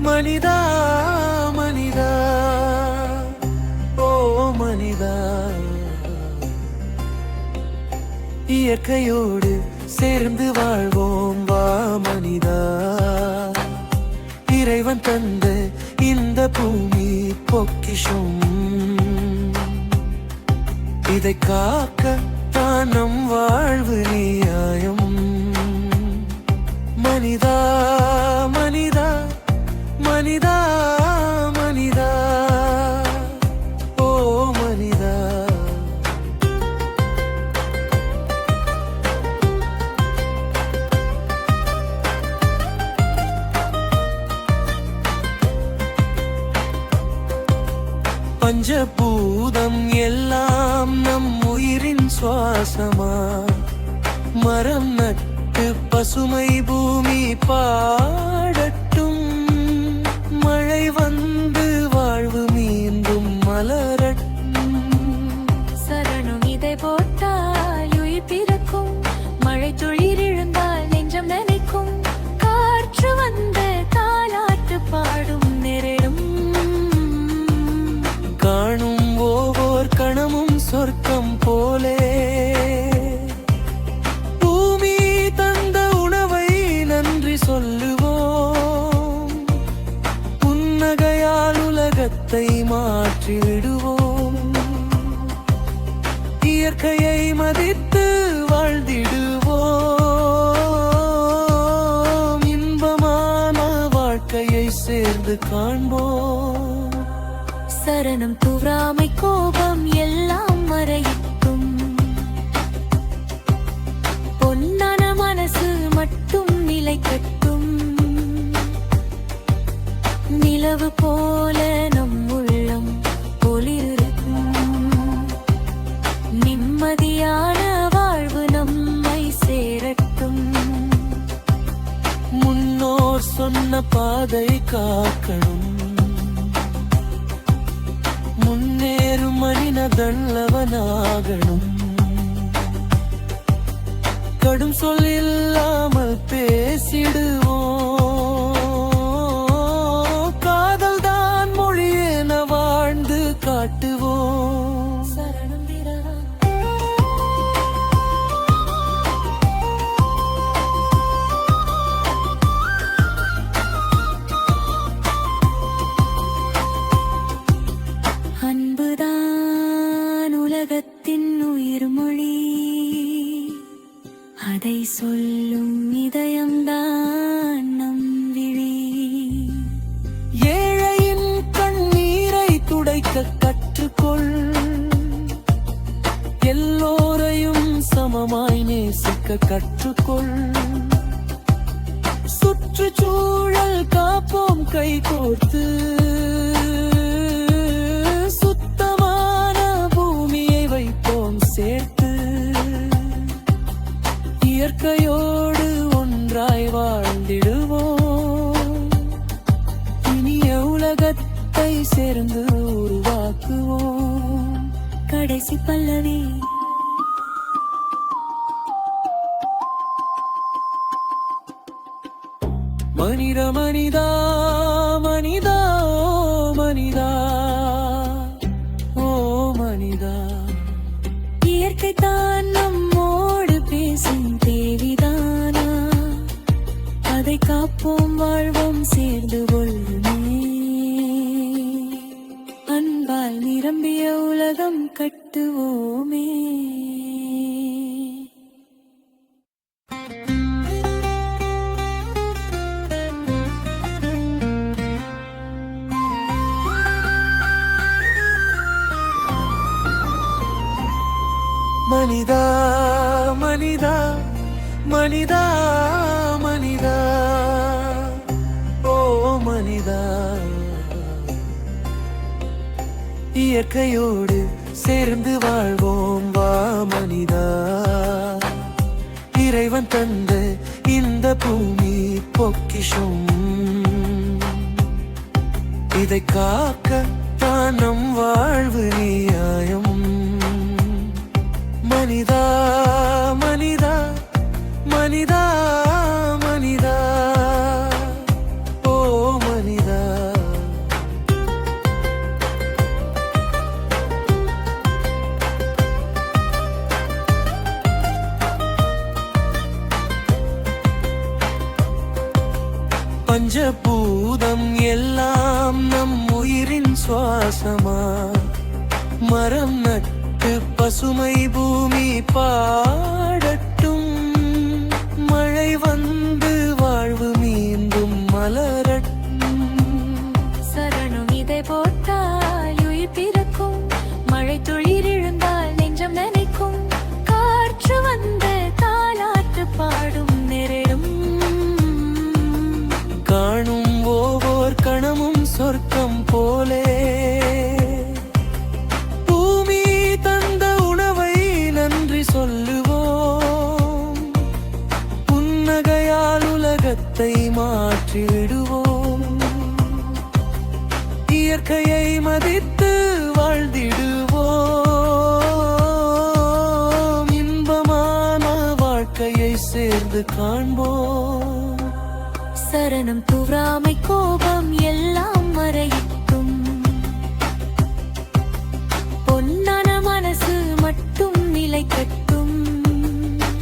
மனிதா மனிதா ஓ மனிதா, இயற்கையோடு சேர்ந்து வாழ்வோம் வா மனிதா. இறைவன் தந்த இந்த பூமி பொக்கிஷம், இதை காக்க தான் நம் வாழ்வு நியாயம். மனிதா மனிதா மனிதா மனிதா ஓ மனிதா. பஞ்சபூதம் எல்லாம் நம் உயிரின் சுவாசமா, மரம் நட்டு பசுமை பூமி பாடட்டும், மழை வந்து வாழ்வு மீண்டும் மலரட்டும். சரணம் இதை போட்டால் உயிர் பிறக்கும், மழை துளிர் இழுந்தால் நெஞ்சம் நினைக்கும், காற்று வந்து தாலாட்டு பாடும் நேரிடும். காணும் ஒவ்வொரு கணமும் சொர்க்கம் போலே, பூமி தந்த உணவை நன்றி சொல்லுவோம், புன்னகையால் உலகத்தை மாற்றி விடுவோம். இயற்கையை மதித்து வாழ்ந்திடுவோம், இன்பமான வாழ்க்கையை சேர்ந்து காண்போம். சரணம் தூராமை கோபம் எல்லாம் மறையட்டும், பொன்னான மனசு மட்டும் நிலைக்கட்டும். நிலவு போல நம் உள்ளம் ஒளிரும், நிம்மதியான வாழ்வு நம்மை சேரட்டும். முன்னோர் சொன்ன பாதை காக்கணும், முன்னேறும் மனிதனவனாகணும். கடும் சொல் இல்லாமல் பேசிடுவோம், காதல் தான் மொழி என வாழ்ந்து காட்டுவோம். சரணம் வீரா. அன்புதான் உலகத்தின் உயிர் மொழி, அதை சொல்லும் இதயம்தான் நம் விழி. ஏழையின் கண்ணீரை துடைக்க கற்றுக்கொள், எல்லோரையும் சமமாய் நேசிக்க கற்றுக்கொள். சுற்றுச்சூழல் காப்போம் கைகோர்த்து, சுத்தமான பூமியை வைப்போம் சேர்த்து. இயற்கையோடு ஒன்றாய் வாழ்ந்திடுவோம், இனிய உலகத்தை சேர்ந்து உருவாக்குவோம். கடைசி பல்லவி. மனித மனிதா மனிதா மனிதா ஓ மனிதா. இயற்கை தான் நம்மோடு பேசும் தேவிதானா, அதை காப்போம் வாழ்வோம் சேர்ந்து கொள்ளுமே. அன்பால் நிரம்பிய உலகம் கட்டுவோமே. மனிதா மனிதா மனிதா மனிதா ஓ மனிதா. இயற்கையோடு சேர்ந்து வாழ்வோம் வா மனிதா. இறைவன் தந்த இந்த பூமி பொக்கிஷம், இதை காக்க தான் நம் வாழ்வு நியாயம். மனிதா மனிதா மனிதா மனிதா ஓ மனிதா. பஞ்சபூதம் எல்லாம் நம் உயிரின் சுவாசமா மரம் நட்டு பசுமை பூமி பாடட்டும் மழை வந்து வாழ்வு மீண்டும் மலரட்டும் சரணம் இதை போட்டால் உயிர் பிறக்கும் மழை துளிர் எழுந்தால் நெஞ்சம் நினைக்கும் காற்று வந்த தாலாட்டு பாடும் நெருடும் காணும் ஒவ்வொரு கணமும் சொர்க்கம் போலே பூமி தந்த உணவை நன்றி சொல்லுவோம் புன்னகையால் உலகத்தை மாற்றி விடுவோம் இயற்கையை மதித்து வாழ்ந்திடுவோம் இன்பமான வாழ்க்கையை சேர்ந்து காண்போம் சரணம் தூராமை கோபம் எல்லாம் மறையட்டும் பொன்னான மனசு மட்டும் நிலைக்கட்டும்